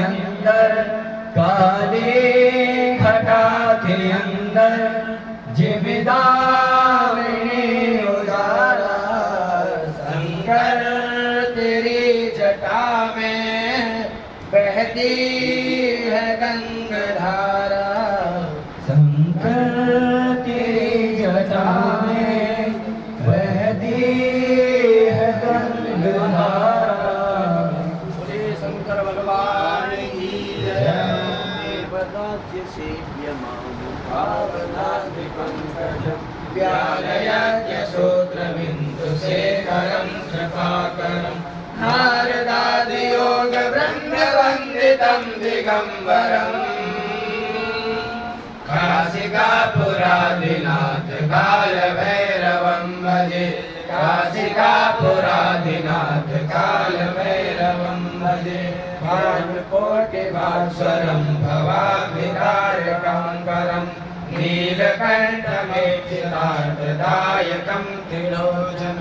अंदर काली घटा के अंदर जिमिदारिणी उजाला शंकर तेरी जटा में बहती है गंगाधारा शंकर तेरी जटा में बहती है गंगाधारा। श्री शंकर भगवान की जय। व्यालयज्ञसूत्रबिन्दुशेखरं कृपाकरं नारदादियोगवृन्दवन्दितं दिगम्बरम् काशिकापुरादिनाथ कालभैरवं भजे काशिकापुरादिनाथ कालभैरवं भजे भानुकोटिभास्वरं भवाभिधारकं परं नीलकण्ठमेक्षितार्थदायकं त्रिलोचनं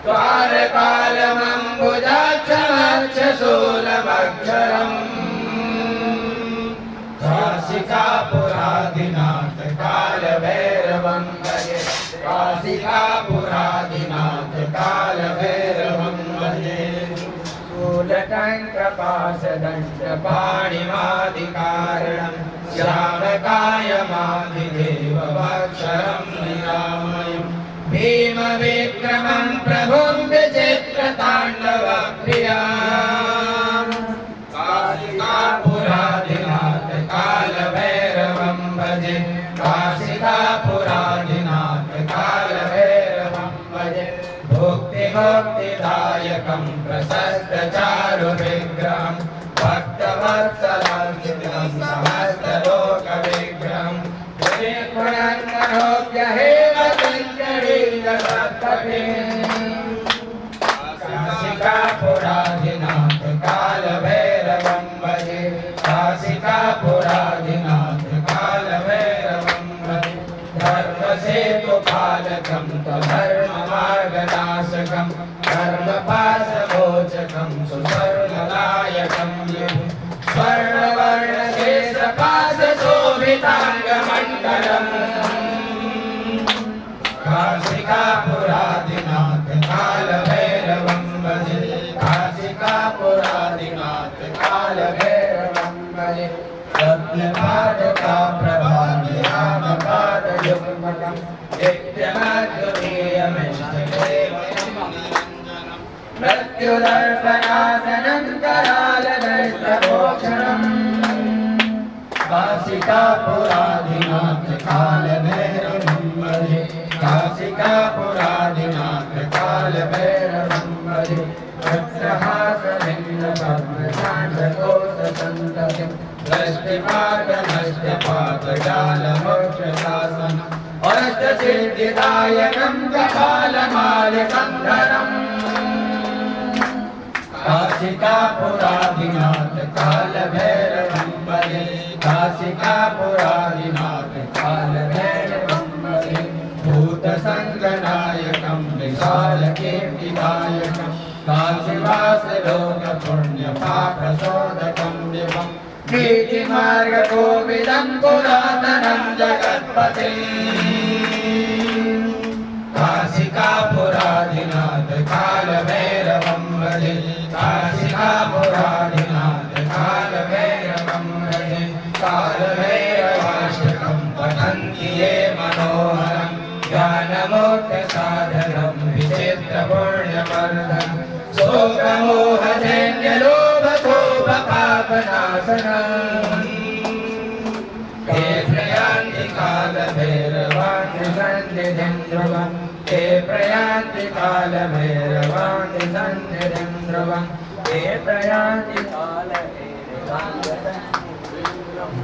द्वारकालमम्बुजाक्षमक्षशूलमक्षरम् काशिकापुरादिनाथ कालभैरवं भजे काशिकापुरादिनाथ कालभैरवं भजे शूलटङ्कपाशदण्डपाणिमादिकारणं श्यामकायमादिदेवमक्षरं निरामयं भीमविक्रमं प्रभुं विचित्रताण्डवप्रियं काशिकापुरादिनाथ कालभैरवं भजे काशिकापुरादिनाथ कालभैरवं भजे भुक्तिमुक्तिदायकं प्रशस्तचारुविग्रहं भक्तवत्सलार्चितं समस्तलोकविग्रहं पुनर्मनोज्ञ हेमचन्द्रलीलसत्पथे काशिकापुरादिनाथ कालभैरवं भजे काशिकापुरादिनाथ कालभैरवं भजे धर्मसेतुपालकं धर्ममार्गनाशकं धर्मपाशमोचकं सुस्वर्णदायकं स्वर्णवर्णकेशपाशशोभिताङ्गमण्डलम् काशिकापुरादिनाथ कालभैरवं भजे काशिकापुरादिनाथ कालभैरवं भजे रत्नपादकाप्रभामपादयुग्मकं नित्यमद्वितीयमिष्टदेवनिरञ्जनं मृत्युदर्शनाशनं करालदर्शमोक्षणम् काशिकापुरादिनाथ कालभैरवं भजे काशिकापुरादिनाथ कालभैरवं भजे वज्रहासलिङ्गपद्मशाण्डकोशसन्ततिं दृष्टिपाटनष्टपातजालमोक्षशासनम् अष्टसिद्धिदायकं कपालमालिकन्धरम् काशिकापुरादिनाथ कालभैरवं भजे काशिकापुरादिनाथ कालभैरवं भजे भूतसङ्गनायकं विशालकीर्तिदायकं काशीवासलोकपुण्यपापशोधकं दिवं नीतिमार्गकोविदं पुरातनं जगत्पते काशिकापुरादिनाथ कालभैरवं भजे काशिकापुरादिनाथ कालभैरवं भजे कालभैरवाष्टकं पठन्ति ये मनोहरं ज्ञानमोक्षसाधनं विचित्रपुण्यवर्धनं शोकमोहजन्यलोभकोपपापनाशनम् ते प्रयान्ति कालभैरवान् सन्निधिं ध्रुवं ते प्रयान्ति कालभैरवान् सन्निधिं ध्रुवं ते प्रयान्ति कालभैरवान्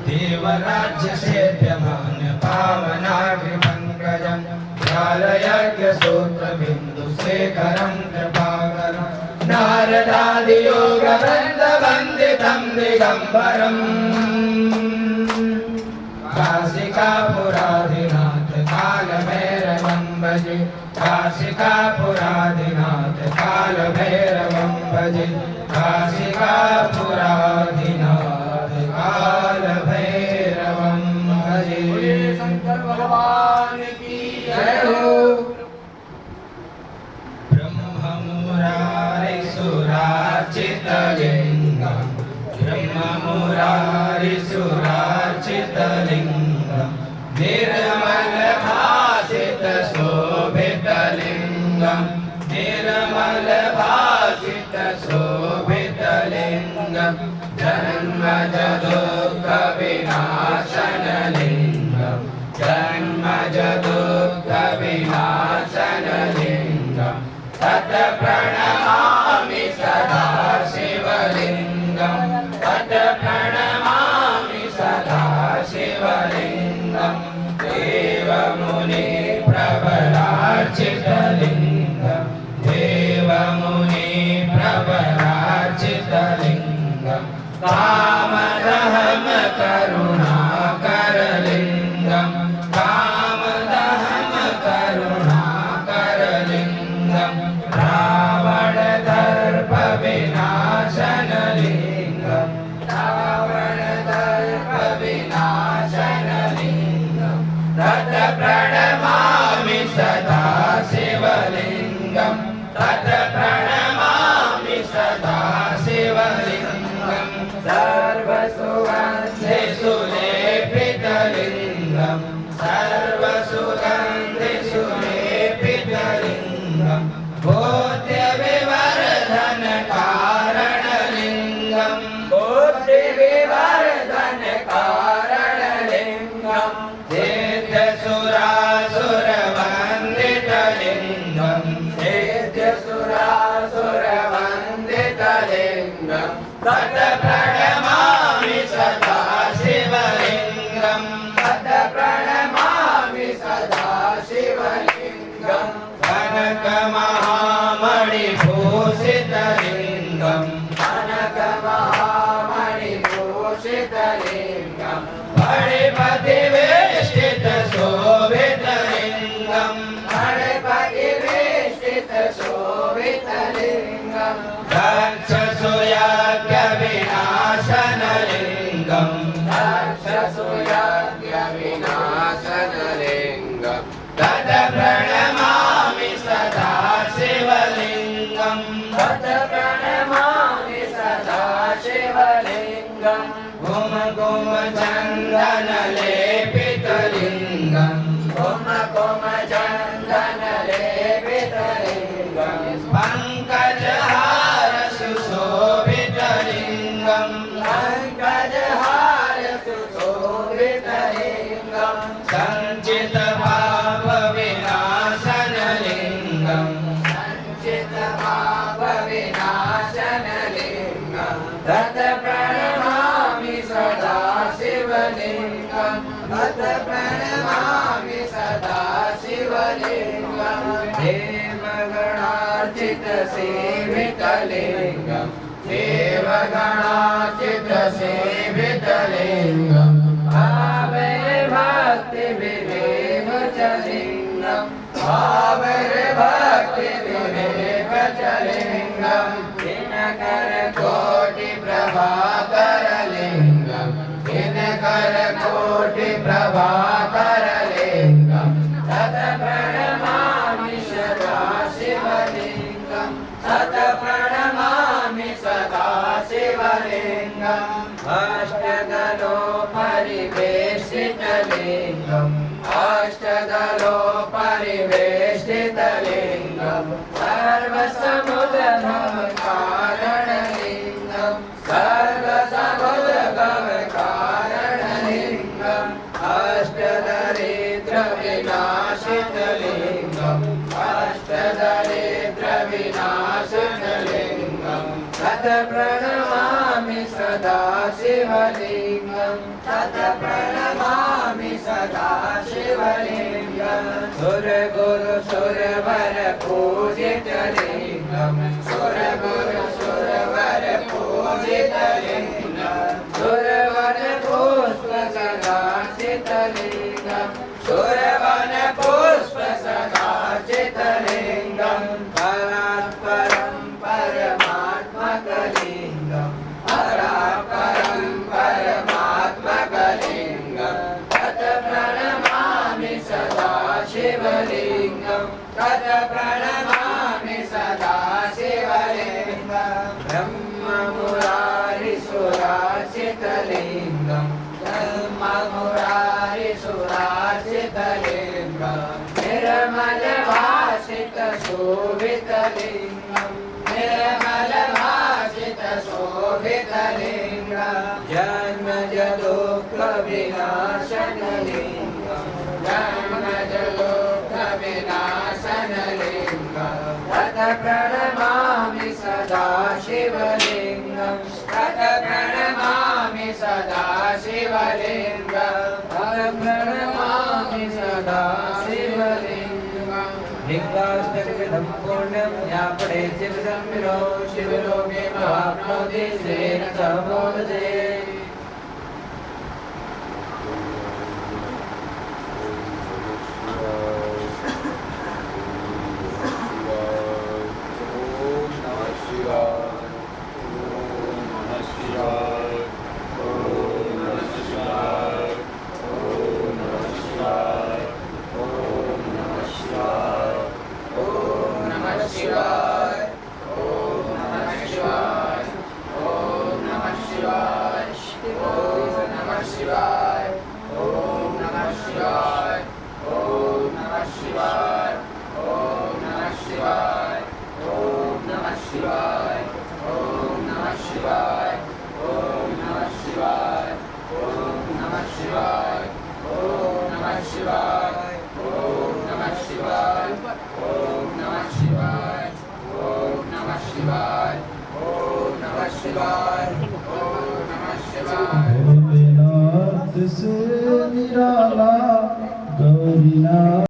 देवराज्यसेव्यमान पावनाग्निपङ्कजं व्यालयज्ञसूत्रबिन्दुशेखरं कृपाकरं नारदादियोगवृन्दवन्दितं दिगम्बरम् काशिकापुरादिनाथ कालभैरवं भजे काशिकापुरादिनाथ कालभैरवं भजे काशिकापुरादिनाथ सुरार्चितलिङ्गं ब्रह्ममुरारिसुरार्चितलिङ्गं निर्मलभासितशोभितलिङ्गं निर्मलभासितशोभितलिङ्गं जन्मजदुःखविनाशनलिङ्गं जन्मजदुःखविनाशनलिङ्गं तत् प्रणमामि सदा शिवलिङ्गं तत् प्रणमामि सदा शिवलिङ्गं देवमुनि प्रबलार्चितलिङ्गं देवमुनि प्रबलार्चितलिङ्गं कामदहम करुणाकरलिङ्गं कामदहम करुणाकरलिङ्गं रावणदर्पविनाशनलिङ्गं रावणदर्पविनाशनलिङ्गं तत् प्रणमामि सदा शिवलिङ्गं तत् प्रणमामि सदा शिवलिङ्गं सर्वसुगन्धिषु लेपितलिङ्गं सर्वसुगन्धिषु लेपितलिङ्गं बोध्यविवर्धनकारणलिङ्गं बोध्यविवर्धनकारणलिङ्गं सेद्यसुरासुरवन्दितलिङ्गं सेद्यसुरासुरवन्दितलिङ्गं तत् प्रणमामि सदा शिवलिङ्गं तत् प्रणमामि सदा शिवलिङ्गं कनकमहामणिभूषितलिङ्गं कनकमहामणिभूषितलिङ्गं फणिपतिवेष्टितशोभितलिङ्गं फणिपतिवेष्टितशोभितलिङ्गं दक्षसुयाज्ञविनाशनलिङ्गं दक्षसुयाज्ञविनाशनलिङ्गं तत् प्रणमामि सदा शिवलिङ्गं तत् प्रणमामि सदा शिवलिङ्गं घुम घुम चन्दनलेपितलिङ्गं घुम घुम चन्दनलेपितलिङ्गं पङ्कजहार सुशोभितलिङ्गं पङ्कजहार सुशोभितलिङ्गं सञ्चितपापविनाशनलिङ्गं सञ्चितपापविनाशनलिङ्गं तत् प्रणमामि सदा शिवलिङ्गं तत् प्रणमामि सदा शिवलिङ्गं देवगणार्चितसेवितलिङ्गं देवगणार्चितसेवितलिङ्गं भावे भक्तिविवेक च लिङ्गं भावे भक्तिविवेक च लिङ्गं दिनकरकोटिप्रभाकरलिङ्गं दिनकरकोटिप्रभाकरलिङ्गं तत् प्रणमामि सदा शिवलिङ्गं तत् प्रणमामि सदा शिवलिङ्गम् अष्टदलोपरिवेष्टितलिङ्गम् अष्टदलोपरिवेष्टितलिङ्गम् सर्वसमुद्रभवकारणलिङ्गम् सर्वसमुद्रभवकारणलिङ्गम् अष्टदरिद्रविनाशितलिङ्गम् अष्टदरिद्रविनाशितलिङ्गम् तत् प्रणमामि सदा शिवलिङ्गं तत् प्रणमामि सदा शिवलिङ्गं सुरगुरु सुरवर पूजितलिङ्गं सुरगुरु सुरवर पूजितलिङ्गं सुरवन पुष्प सदार्चितलिङ्गं सुरवन पुष्प सदार्चितलिङ्गं परात्परं परमात्मकलिङ्गं परात्परं परमात्मकलिङ्गं तत् प्रणमामि सदा शिवलिङ्गं तत् प्रणमामि सदा शिवलिङ्गं ब्रह्म जन्ममुरारिसुरार्चितलिङ्गं जन्ममुरारिसुरार्चितलिङ्गं निर्मलभासितशोभितलिङ्गं निर्मलभासितशोभितलिङ्गं जन्मजदुःखविनाशनलिङ्गं जन्मजदुःखविनाशनलिङ्गं तत प्रणमामि सदा शिवलिङ्गं तत प्रणमामि सदा शिवलिङ्गं तत प्रणमामि सदा शिवलिङ्गं लिङ्गाष्टकविधं पुण्यं या पठे शिवसंविदो शिवलोके महाप्नोति तेन च मोदते भोलेनाथ से निराला गौरीनाथ।